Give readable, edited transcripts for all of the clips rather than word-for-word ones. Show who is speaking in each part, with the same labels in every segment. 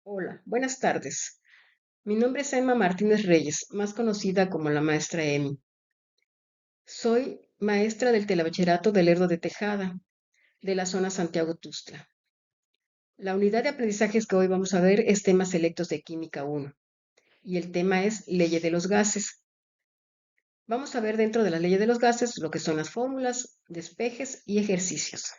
Speaker 1: Hola, buenas tardes. Mi nombre es Emma Martínez Reyes, más conocida como la maestra Emi. Soy maestra del telebachillerato de Lerdo de Tejada, de la zona Santiago Tustla. La unidad de aprendizajes que hoy vamos a ver es temas selectos de Química 1 y el tema es Ley de los gases. Vamos a ver dentro de la Ley de los gases lo que son las fórmulas, despejes y ejercicios.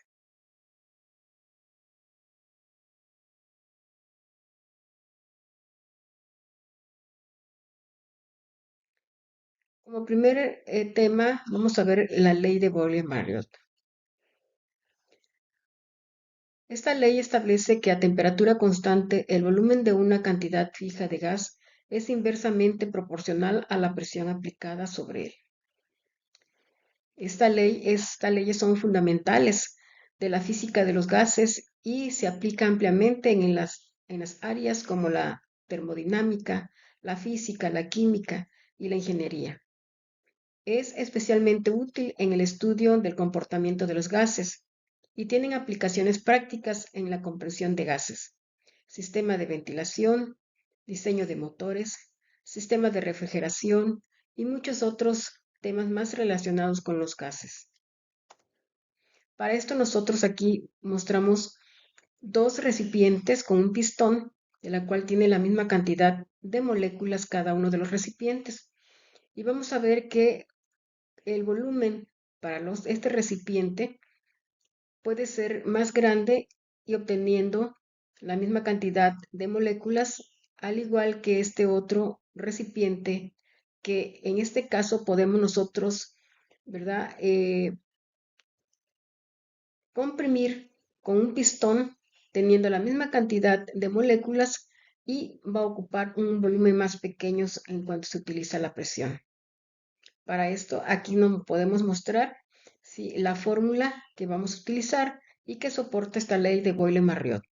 Speaker 1: Como primer tema, vamos a ver la Ley de Boyle-Marriott. Esta ley establece que a temperatura constante el volumen de una cantidad fija de gas es inversamente proporcional a la presión aplicada sobre él. Estas leyes son fundamentales de la física de los gases y se aplica ampliamente en las áreas como la termodinámica, la física, la química y la ingeniería. Es especialmente útil en el estudio del comportamiento de los gases y tienen aplicaciones prácticas en la compresión de gases, sistema de ventilación, diseño de motores, sistema de refrigeración y muchos otros temas más relacionados con los gases. Para esto nosotros aquí mostramos dos recipientes con un pistón, de la cual tiene la misma cantidad de moléculas cada uno de los recipientes. Y vamos a ver que el volumen para este recipiente puede ser más grande y obteniendo la misma cantidad de moléculas, al igual que este otro recipiente, que en este caso podemos nosotros, ¿verdad? Comprimir con un pistón teniendo la misma cantidad de moléculas y va a ocupar un volumen más pequeño en cuanto se utiliza la presión. Para esto, aquí nos podemos mostrar la fórmula que vamos a utilizar y que soporta esta ley de Boyle-Marriott,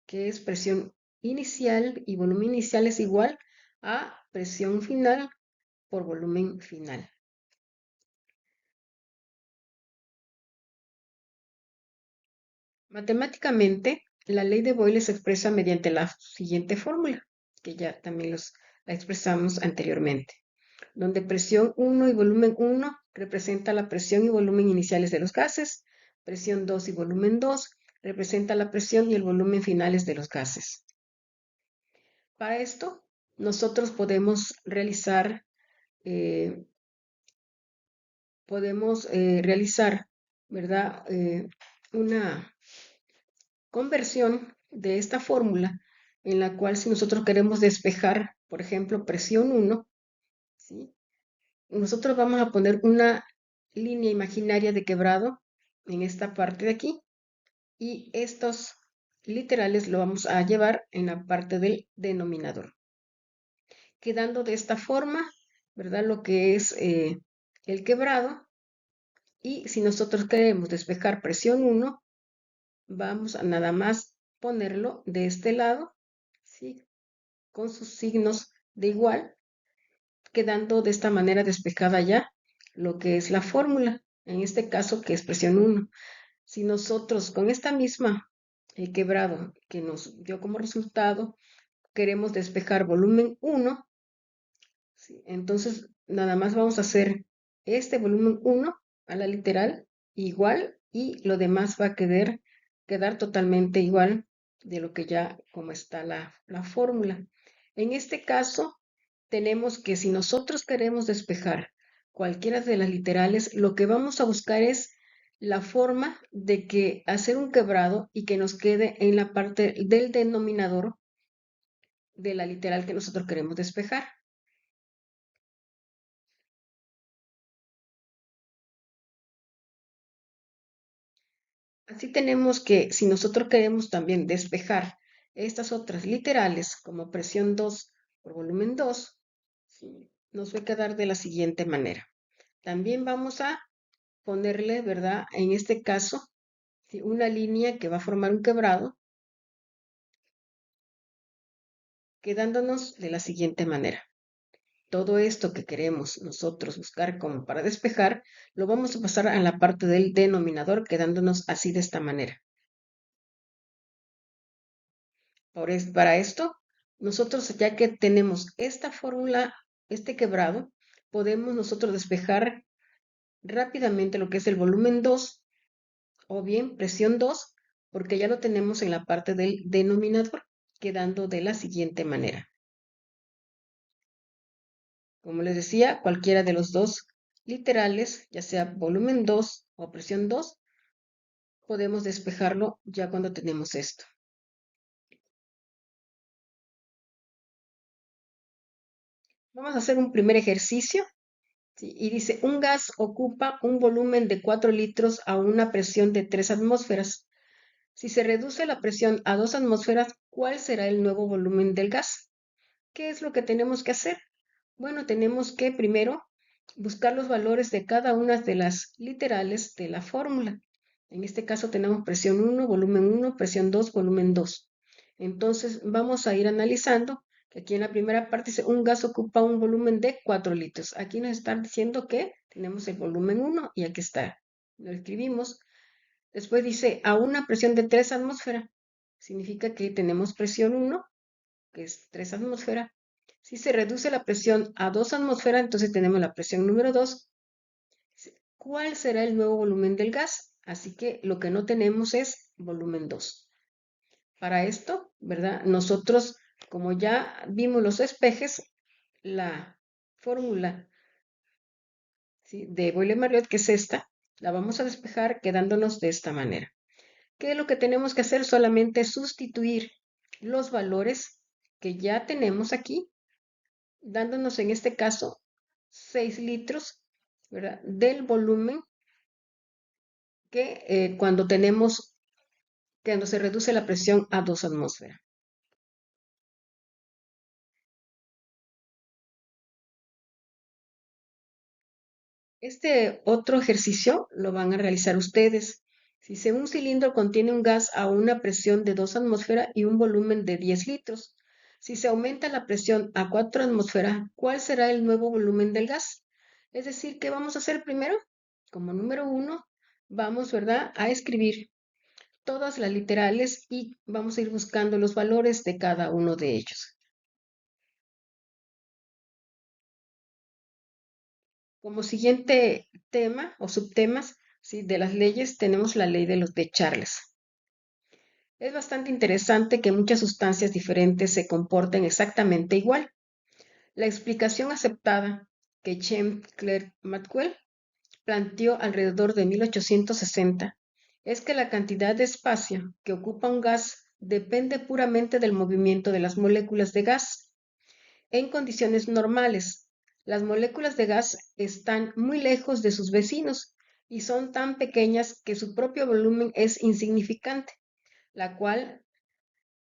Speaker 1: que es presión inicial y volumen inicial es igual a presión final por volumen final. Matemáticamente, la ley de Boyle se expresa mediante la siguiente fórmula, que ya también la expresamos anteriormente, donde presión 1 y volumen 1 representa la presión y volumen iniciales de los gases, presión 2 y volumen 2 representa la presión y el volumen finales de los gases. Para esto, nosotros eh, realizar, ¿verdad? Una conversión de esta fórmula en la cual si nosotros queremos despejar, por ejemplo, presión 1, ¿sí? Nosotros vamos a poner una línea imaginaria de quebrado en esta parte de aquí y estos literales lo vamos a llevar en la parte del denominador, quedando de esta forma, ¿verdad? Lo que es el quebrado. Y si nosotros queremos despejar presión 1, vamos a nada más ponerlo de este lado, ¿sí? Con sus signos de igual, quedando de esta manera despejada ya lo que es la fórmula, en este caso que es presión 1. Si nosotros con esta misma quebrado que nos dio como resultado, queremos despejar volumen 1, ¿sí? Entonces nada más vamos a hacer este volumen 1 a la literal igual y lo demás va a quedar totalmente igual de lo que ya como está la fórmula. En este caso, tenemos que si nosotros queremos despejar cualquiera de las literales, lo que vamos a buscar es la forma de que hacer un quebrado y que nos quede en la parte del denominador de la literal que nosotros queremos despejar. Así tenemos que, si nosotros queremos también despejar estas otras literales, como presión 2 por volumen 2, ¿sí? Nos va a quedar de la siguiente manera. También vamos a ponerle, ¿verdad? En este caso, ¿sí? Una línea que va a formar un quebrado, quedándonos de la siguiente manera. Todo esto que queremos nosotros buscar como para despejar, lo vamos a pasar a la parte del denominador, quedándonos así de esta manera. Para esto, nosotros ya que tenemos esta fórmula, este quebrado, podemos nosotros despejar rápidamente lo que es el volumen 2 o bien presión 2, porque ya lo tenemos en la parte del denominador, quedando de la siguiente manera. Como les decía, cualquiera de los dos literales, ya sea volumen 2 o presión 2, podemos despejarlo ya cuando tenemos esto. Vamos a hacer un primer ejercicio, ¿sí? Y dice, un gas ocupa un volumen de 4 litros a una presión de 3 atmósferas. Si se reduce la presión a 2 atmósferas, ¿cuál será el nuevo volumen del gas? ¿Qué es lo que tenemos que hacer? Bueno, tenemos que primero buscar los valores de cada una de las literales de la fórmula. En este caso tenemos presión 1, volumen 1, presión 2, volumen 2. Entonces vamos a ir analizando que aquí en la primera parte dice un gas ocupa un volumen de 4 litros. Aquí nos están diciendo que tenemos el volumen 1 y aquí está. Lo escribimos. Después dice a una presión de 3 atmósferas. Significa que tenemos presión 1, que es 3 atmósferas. Si se reduce la presión a 2 atmósferas, entonces tenemos la presión número 2. ¿Cuál será el nuevo volumen del gas? Así que lo que no tenemos es volumen 2. Para esto, ¿verdad? Nosotros, como ya vimos los espejes, la fórmula, ¿sí?, de Boyle-Marriott, que es esta, la vamos a despejar quedándonos de esta manera. ¿Qué es lo que tenemos que hacer? Solamente sustituir los valores que ya tenemos aquí, dándonos en este caso 6 litros, ¿verdad?, del volumen que cuando se reduce la presión a 2 atmósferas. Este otro ejercicio lo van a realizar ustedes. Si un cilindro contiene un gas a una presión de 2 atmósferas y un volumen de 10 litros, si se aumenta la presión a 4 atmósferas, ¿cuál será el nuevo volumen del gas? Es decir, ¿qué vamos a hacer primero? Como número 1, vamos, ¿verdad?, a escribir todas las literales y vamos a ir buscando los valores de cada uno de ellos. Como siguiente tema o subtemas, ¿sí?, de las leyes tenemos la ley de Charles. Es bastante interesante que muchas sustancias diferentes se comporten exactamente igual. La explicación aceptada que James Clerk Maxwell planteó alrededor de 1860 es que la cantidad de espacio que ocupa un gas depende puramente del movimiento de las moléculas de gas. En condiciones normales, las moléculas de gas están muy lejos de sus vecinos y son tan pequeñas que su propio volumen es insignificante, la cual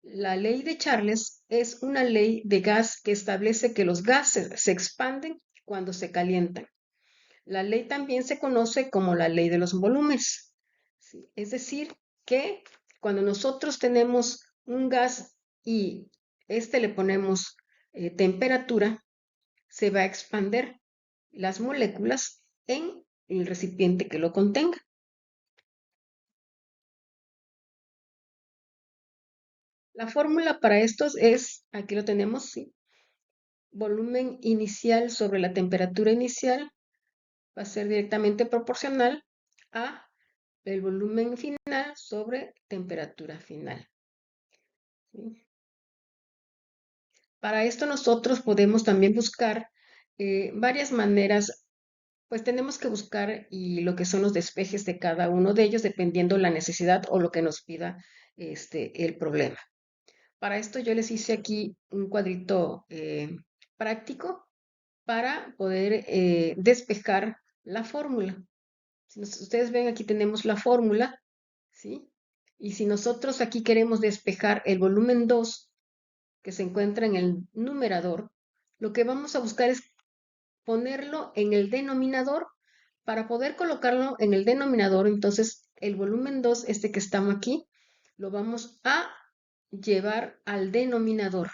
Speaker 1: la ley de Charles es una ley de gas que establece que los gases se expanden cuando se calientan. La ley también se conoce como la ley de los volúmenes. ¿Sí? Es decir, que cuando nosotros tenemos un gas y le ponemos temperatura, se va a expander las moléculas en el recipiente que lo contenga. La fórmula para estos es, aquí lo tenemos, ¿sí?, volumen inicial sobre la temperatura inicial va a ser directamente proporcional a el volumen final sobre temperatura final. ¿Sí? Para esto nosotros podemos también buscar varias maneras, pues tenemos que buscar y lo que son los despejes de cada uno de ellos dependiendo la necesidad o lo que nos pida el problema. Para esto yo les hice aquí un cuadrito práctico para poder despejar la fórmula. Si ustedes ven, aquí tenemos la fórmula, ¿sí? Y si nosotros aquí queremos despejar el volumen 2 que se encuentra en el numerador, lo que vamos a buscar es ponerlo en el denominador. Para poder colocarlo en el denominador, entonces el volumen 2, este que estamos aquí, lo vamos a llevar al denominador.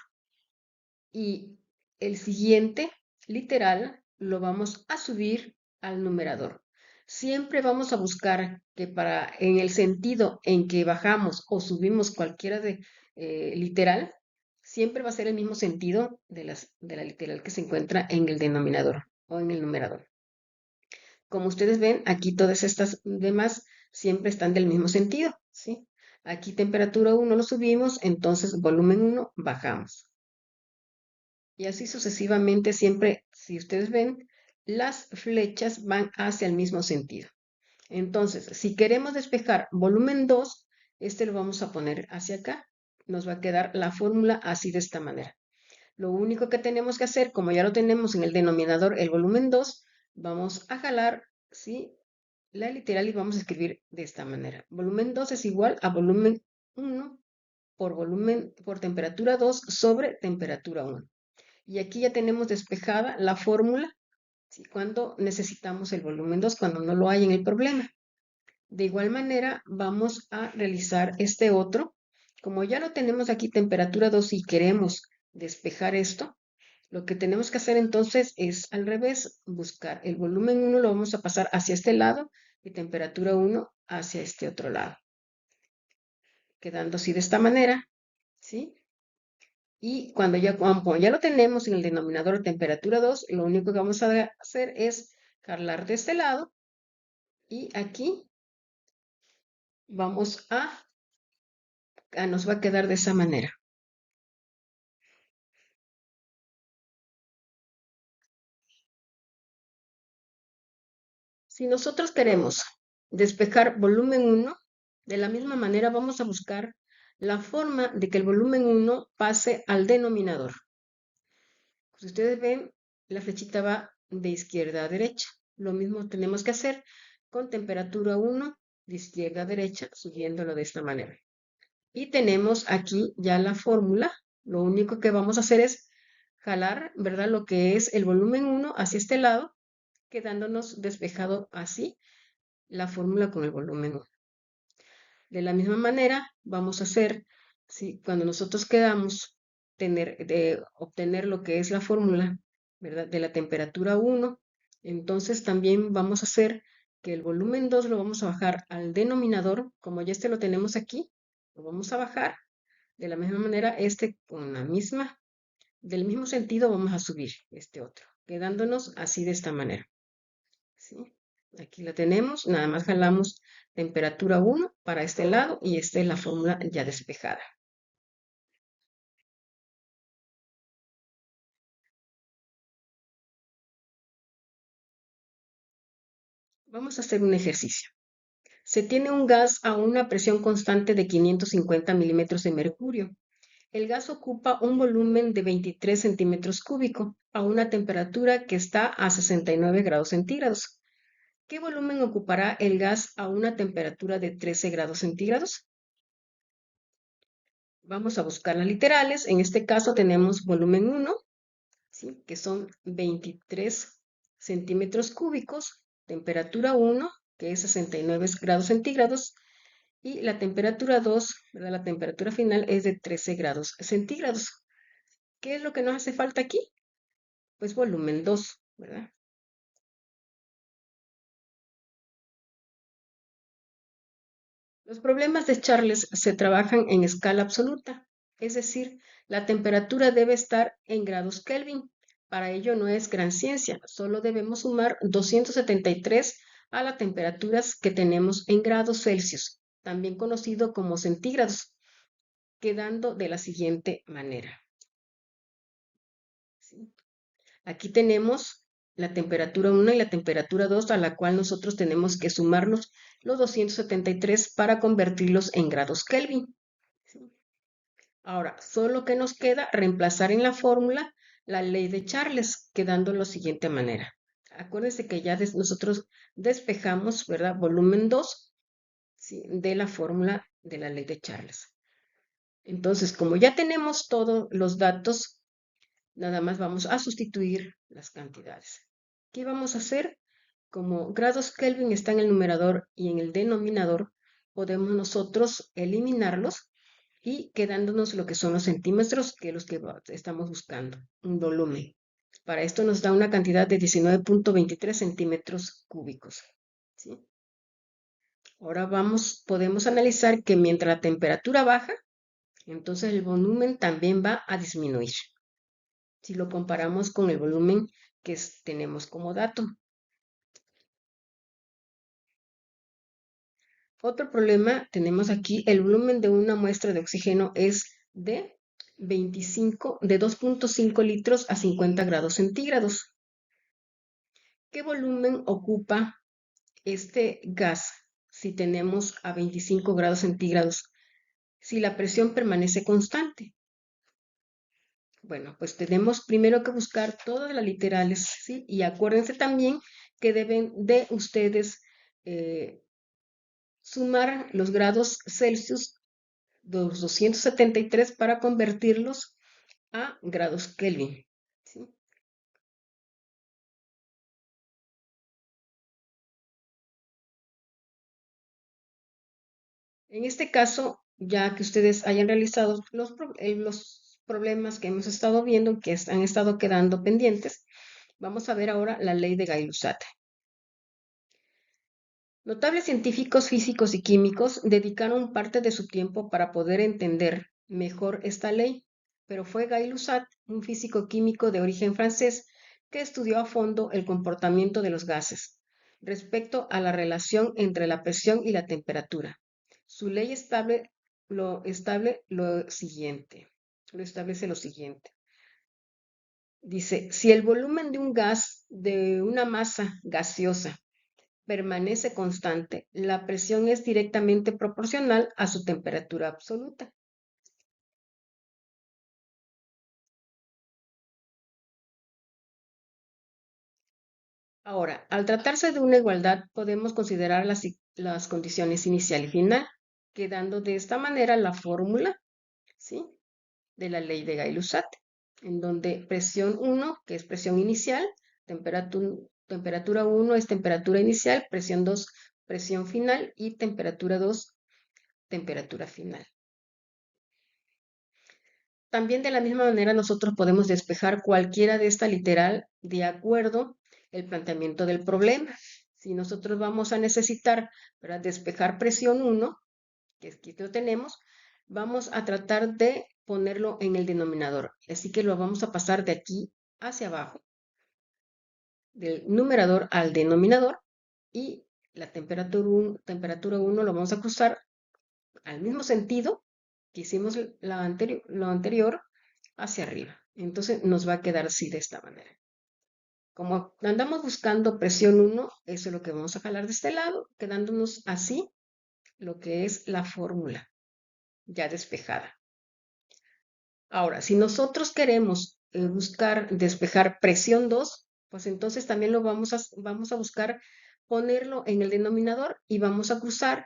Speaker 1: Y el siguiente literal lo vamos a subir al numerador. Siempre vamos a buscar que en el sentido en que bajamos o subimos cualquiera de literal, siempre va a ser el mismo sentido de la literal que se encuentra en el denominador o en el numerador. Como ustedes ven, aquí todas estas demás siempre están del mismo sentido, ¿sí? Aquí temperatura 1 lo subimos, entonces volumen 1 bajamos. Y así sucesivamente siempre, si ustedes ven, las flechas van hacia el mismo sentido. Entonces, si queremos despejar volumen 2, este lo vamos a poner hacia acá. Nos va a quedar la fórmula así de esta manera. Lo único que tenemos que hacer, como ya lo tenemos en el denominador, el volumen 2, vamos a jalar, ¿sí?, la literal y vamos a escribir de esta manera. Volumen 2 es igual a volumen 1 por temperatura 2 sobre temperatura 1. Y aquí ya tenemos despejada la fórmula, ¿sí?, cuando necesitamos el volumen 2, cuando no lo hay en el problema. De igual manera, vamos a realizar este otro. Como ya lo tenemos aquí temperatura 2 y queremos despejar esto, lo que tenemos que hacer entonces es al revés, buscar el volumen 1, lo vamos a pasar hacia este lado y temperatura 1 hacia este otro lado, quedando así de esta manera, ¿sí? Y cuando ya lo tenemos en el denominador temperatura 2, lo único que vamos a hacer es jalar de este lado y aquí nos va a quedar de esa manera. Si nosotros queremos despejar volumen 1, de la misma manera vamos a buscar la forma de que el volumen 1 pase al denominador. Si ustedes ven, la flechita va de izquierda a derecha. Lo mismo tenemos que hacer con temperatura 1 de izquierda a derecha, subiéndolo de esta manera. Y tenemos aquí ya la fórmula. Lo único que vamos a hacer es jalar, ¿verdad?, lo que es el volumen 1 hacia este lado, quedándonos despejado así la fórmula con el volumen 1. De la misma manera, vamos a hacer, ¿sí?, cuando nosotros queramos obtener lo que es la fórmula, ¿verdad?, de la temperatura 1, entonces también vamos a hacer que el volumen 2 lo vamos a bajar al denominador, como ya este lo tenemos aquí, lo vamos a bajar. De la misma manera, este con del mismo sentido vamos a subir este otro, quedándonos así de esta manera, ¿sí? Aquí la tenemos, nada más jalamos temperatura 1 para este lado y esta es la fórmula ya despejada. Vamos a hacer un ejercicio. Se tiene un gas a una presión constante de 550 milímetros de mercurio. El gas ocupa un volumen de 23 centímetros cúbicos a una temperatura que está a 69 grados centígrados. ¿Qué volumen ocupará el gas a una temperatura de 13 grados centígrados? Vamos a buscar las literales. En este caso tenemos volumen 1, ¿sí?, que son 23 centímetros cúbicos, temperatura 1, que es 69 grados centígrados, y la temperatura 2, ¿verdad?, la temperatura final es de 13 grados centígrados. ¿Qué es lo que nos hace falta aquí? Pues volumen 2, ¿verdad? Los problemas de Charles se trabajan en escala absoluta, es decir, la temperatura debe estar en grados Kelvin. Para ello no es gran ciencia, solo debemos sumar 273 a las temperaturas que tenemos en grados Celsius, también conocido como centígrados, quedando de la siguiente manera, ¿sí? Aquí tenemos la temperatura 1 y la temperatura 2, a la cual nosotros tenemos que sumarnos los 273 para convertirlos en grados Kelvin, ¿sí? Ahora, solo que nos queda reemplazar en la fórmula la ley de Charles, quedando de la siguiente manera. Acuérdense que ya nosotros despejamos, ¿verdad?, volumen 2, ¿sí?, de la fórmula de la ley de Charles. Entonces, como ya tenemos todos los datos, nada más vamos a sustituir las cantidades. ¿Qué vamos a hacer? Como grados Kelvin está en el numerador y en el denominador, podemos nosotros eliminarlos y quedándonos lo que son los centímetros, que es los que estamos buscando, un volumen. Para esto nos da una cantidad de 19.23 centímetros cúbicos, ¿sí? Ahora podemos analizar que mientras la temperatura baja, Entonces el volumen también va a disminuir si lo comparamos con el volumen que tenemos como dato. Otro problema tenemos aquí, el volumen de una muestra de oxígeno es de 2.5 litros a 50 grados centígrados. ¿Qué volumen ocupa este gas si tenemos a 25 grados centígrados, si la presión permanece constante? Bueno, pues tenemos primero que buscar todas las literales, ¿sí? Y acuérdense también que deben de ustedes sumar los grados Celsius de 273 para convertirlos a grados Kelvin, ¿sí? En este caso, ya que ustedes hayan realizado los problemas que hemos estado viendo, que han estado quedando pendientes, vamos a ver ahora la ley de Gay-Lussac. Notables científicos físicos y químicos dedicaron parte de su tiempo para poder entender mejor esta ley, pero fue Gay-Lussac, un físico químico de origen francés, que estudió a fondo el comportamiento de los gases respecto a la relación entre la presión y la temperatura. Su ley lo establece lo siguiente. Dice, si el volumen de un gas, de una masa gaseosa, permanece constante, la presión es directamente proporcional a su temperatura absoluta. Ahora, al tratarse de una igualdad, podemos considerar las condiciones inicial y final, quedando de esta manera la fórmula, ¿sí?, de la ley de Gay-Lussac, en donde presión 1, que es presión inicial, temperatura 1 es temperatura inicial, presión 2, presión final y temperatura 2, temperatura final. También de la misma manera nosotros podemos despejar cualquiera de esta literal de acuerdo al planteamiento del problema. Si nosotros vamos a necesitar para despejar presión 1, que aquí lo tenemos, vamos a tratar de ponerlo en el denominador. Así que lo vamos a pasar de aquí hacia abajo, del numerador al denominador, y la temperatura 1 lo vamos a cruzar al mismo sentido que hicimos lo anterior hacia arriba. Entonces nos va a quedar así de esta manera. Como andamos buscando presión 1, eso es lo que vamos a jalar de este lado, quedándonos así lo que es la fórmula ya despejada. Ahora, si nosotros queremos buscar despejar presión 2, pues entonces también vamos a buscar ponerlo en el denominador y vamos a cruzar,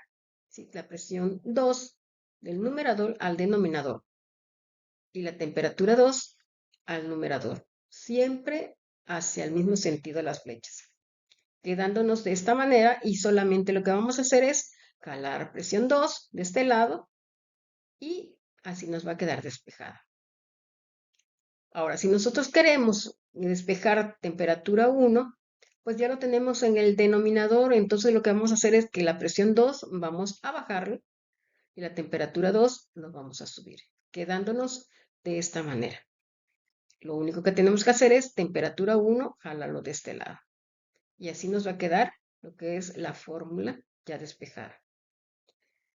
Speaker 1: ¿sí?, la presión 2 del numerador al denominador y la temperatura 2 al numerador, siempre hacia el mismo sentido de las flechas, quedándonos de esta manera, y solamente lo que vamos a hacer es jalar presión 2 de este lado y así nos va a quedar despejada. Ahora, si nosotros queremos despejar temperatura 1, pues ya lo tenemos en el denominador, entonces lo que vamos a hacer es que la presión 2 vamos a bajarlo y la temperatura 2 lo vamos a subir, quedándonos de esta manera. Lo único que tenemos que hacer es temperatura 1, jalarlo de este lado. Y así nos va a quedar lo que es la fórmula ya despejada.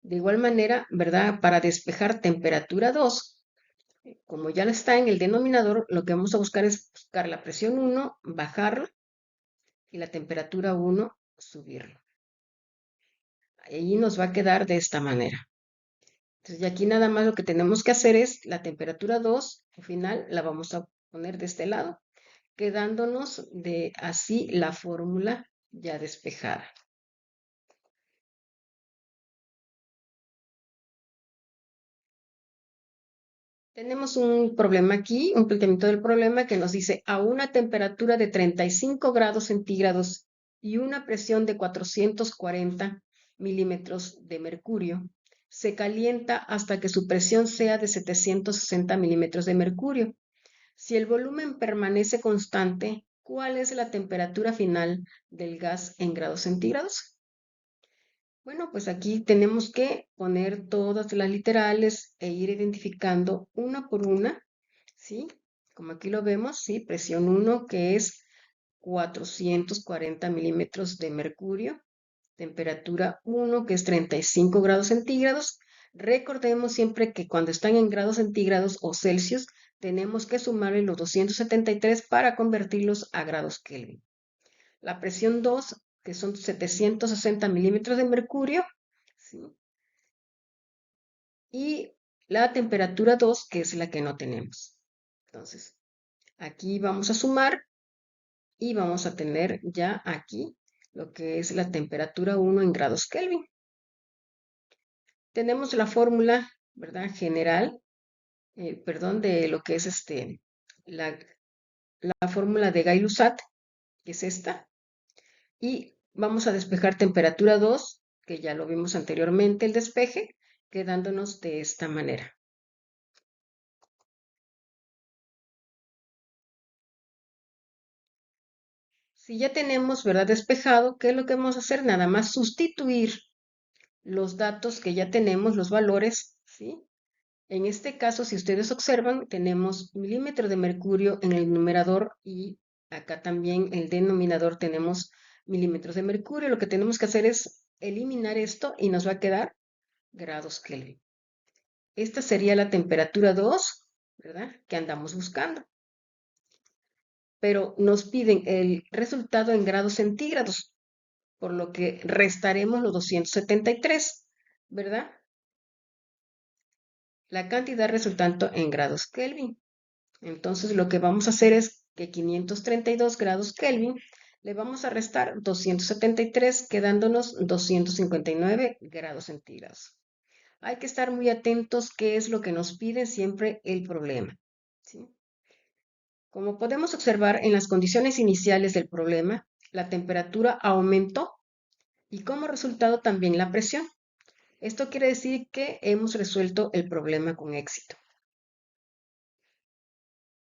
Speaker 1: De igual manera, ¿verdad? Para despejar temperatura 2, como ya está en el denominador, lo que vamos a buscar es buscar la presión 1, bajarla, y la temperatura 1, subirlo. Ahí nos va a quedar de esta manera. Entonces, y aquí nada más lo que tenemos que hacer es la temperatura 2, al final la vamos a poner de este lado, quedándonos de así la fórmula ya despejada. Tenemos un problema aquí, un planteamiento del problema que nos dice a una temperatura de 35 grados centígrados y una presión de 440 milímetros de mercurio, se calienta hasta que su presión sea de 760 milímetros de mercurio. Si el volumen permanece constante, ¿cuál es la temperatura final del gas en grados centígrados? Bueno, pues aquí tenemos que poner todas las literales e ir identificando una por una, ¿sí? Como aquí lo vemos, ¿sí? Presión 1, que es 440 milímetros de mercurio. Temperatura 1, que es 35 grados centígrados. Recordemos siempre que cuando están en grados centígrados o Celsius, tenemos que sumarle los 273 para convertirlos a grados Kelvin. La presión 2, que son 760 milímetros de mercurio, ¿sí? Y la temperatura 2, que es la que no tenemos. Entonces, aquí vamos a sumar y vamos a tener ya aquí lo que es la temperatura 1 en grados Kelvin. Tenemos la fórmula, ¿verdad? General, perdón, de lo que es la, la fórmula de Gay-Lussac, que es esta, y vamos a despejar temperatura 2, que ya lo vimos anteriormente, el despeje, quedándonos de esta manera. Si ya tenemos, ¿verdad? Despejado, ¿qué es lo que vamos a hacer? Nada más sustituir los datos que ya tenemos, los valores, ¿sí? En este caso, si ustedes observan, tenemos milímetros de mercurio en el numerador y acá también en el denominador tenemos milímetros de mercurio. Lo que tenemos que hacer es eliminar esto y nos va a quedar grados Kelvin. Esta sería la temperatura 2, ¿verdad? Que andamos buscando. Pero nos piden el resultado en grados centígrados, por lo que restaremos los 273, ¿verdad? La cantidad resultante en grados Kelvin. Entonces lo que vamos a hacer es que 532 grados Kelvin le vamos a restar 273, quedándonos 259 grados centígrados. Hay que estar muy atentos qué es lo que nos pide siempre el problema, ¿sí? Como podemos observar en las condiciones iniciales del problema, la temperatura aumentó y como resultado también la presión. Esto quiere decir que hemos resuelto el problema con éxito.